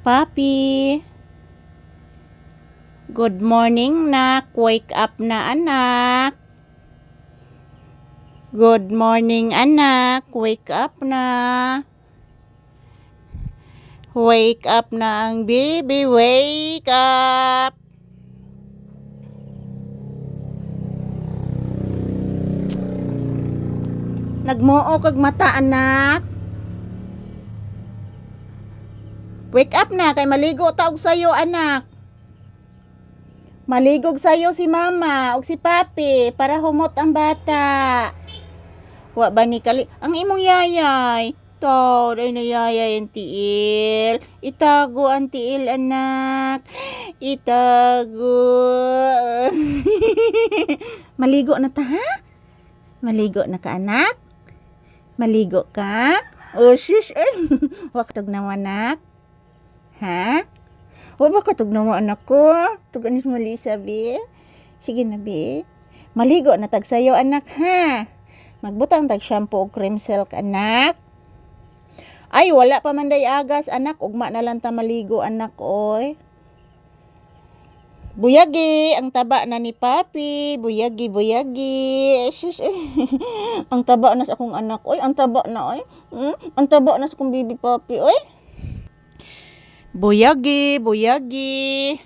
Papi. Good morning, nak. Wake up na, anak. Good morning, anak. Wake up na. Wake up na ang baby. Wake up. Nagmuo kag mata, anak. Wake up na, kay maligo taog sa'yo, anak. Maligog sa'yo si mama o si papi para humot ang bata. Wa ba ni kali? Ang imong yayay. Tawad ay nayayay ang tiil. Itago ang tiil, anak. Itago. Maligo na ta, ha? Maligo na ka, anak? Maligo ka? Oh, shush. Waktog na, anak. Ha? Wa ba katog na mo, anak ko? Tuganis mo, Lisa, be? Sige na, be. Maligo na tag sayo, anak, ha? Magbutang tag shampoo o cream silk, anak. Ay, wala pa man day agas, anak. Ugma na lang ta maligo, anak, oy. Buyagi, ang taba na ni papi. Buyagi, buyagi. Shush. Ang taba na sa akong anak, oy. Ang taba na, oy. Ang taba na sa akong baby papi, oy. Buyagi, buyagi.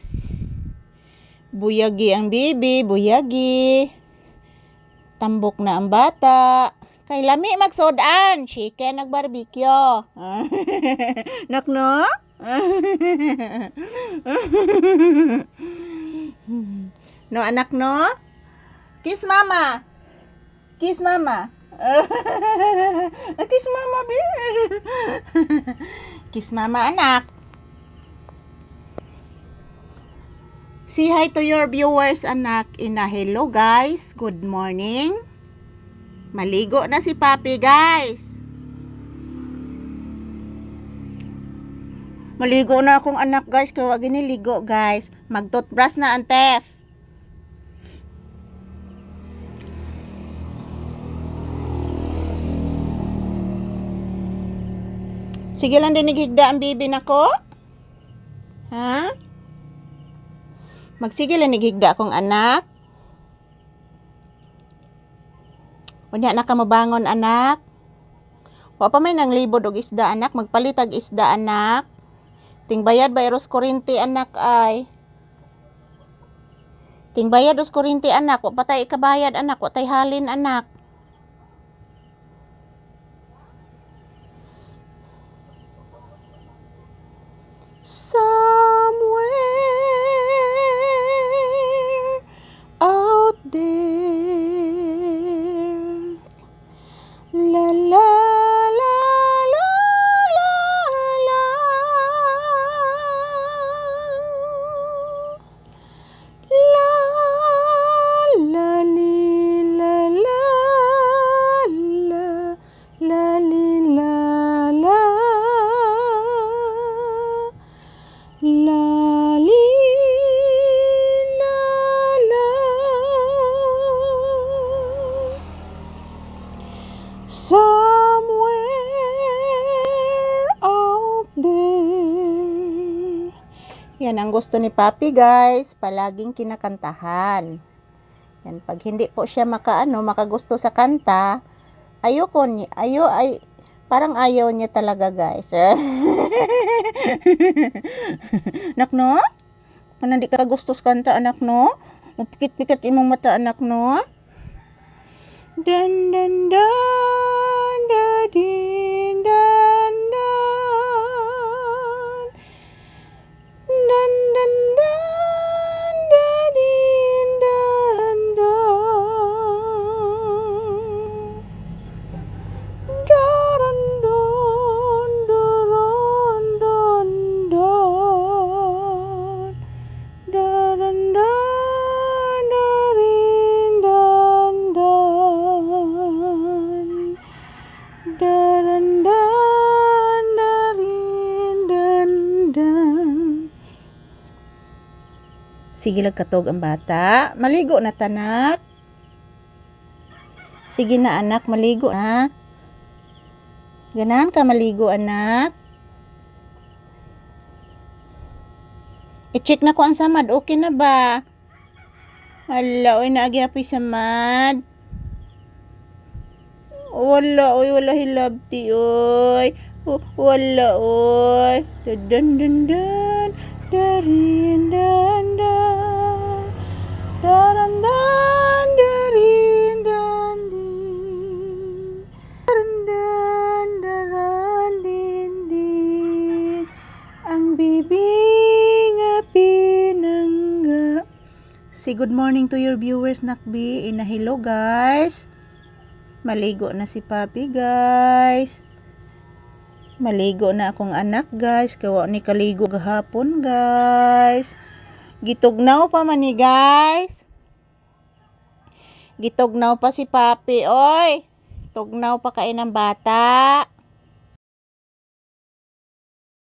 Buyagi ang baby, buyagi. Tambok na ang bata. Kay lami magsodan, chicken nagbarbecue. Nak no? No, anak no? Kiss mama. Kiss mama. Kiss mama, be. Kiss mama, anak. Say hi to your viewers, anak. Hello, guys. Good morning. Maligo na si papi, guys. Maligo na akong anak, guys. Kaya wag giniligo, guys. Mag-toothbrush na ang tef. Sige lang din naghigda ang bibi nako. Ha? Magsige lang naghigda akong anak. Unya na ka mabangon, anak. Wa pa may nang libod og isda, anak. Magpalitag isda, anak. Tingbayad ba eros kuryente, anak, ay. Tingbayad os kuryente, anak. Wa pa tay ikabayad, anak. Wa tay halin, anak. Somewhere out there, la la la la la la, la la li la la la, la li la la, la li la la. Somewhere out there. Yan ang gusto ni Papi, guys. Palaging kinakantahan. Yan, pag hindi po siya makagusto sa kanta, parang ayaw niya talaga, guys. Anak no? Kung hindi ka gusto sa kanta, anak no? Magpikit-pikit imong mata, anak no? Dan dan dan da din dan dan dan dan dan da din dan dan daran don daran don don daran don darin dan dan daran dan darin dan dan. Sige lang katog ang bata. Maligo na tanak. Sige na anak, maligo na. Ganahan ka maligo, anak. I-check na ko ang samad. Okay na ba? Hala, oy, naagihapoy samad. Wala, oy, wala hilabti, oy. Wala, oy. Dan dan dan. Darin dan dan. Daran dan darin dan din. Daran dan daran din din. Ang bibig nga pinangga. Say good morning to your viewers, Nakbi. Hello guys. Maligo na si Papi, guys. Maligo na akong anak, guys. Kawa ni kaligo gahapon, guys. Gitugnaw pa man ni, guys. Gitugnaw pa si Papi, oy. Tugnaw pa kay ng bata.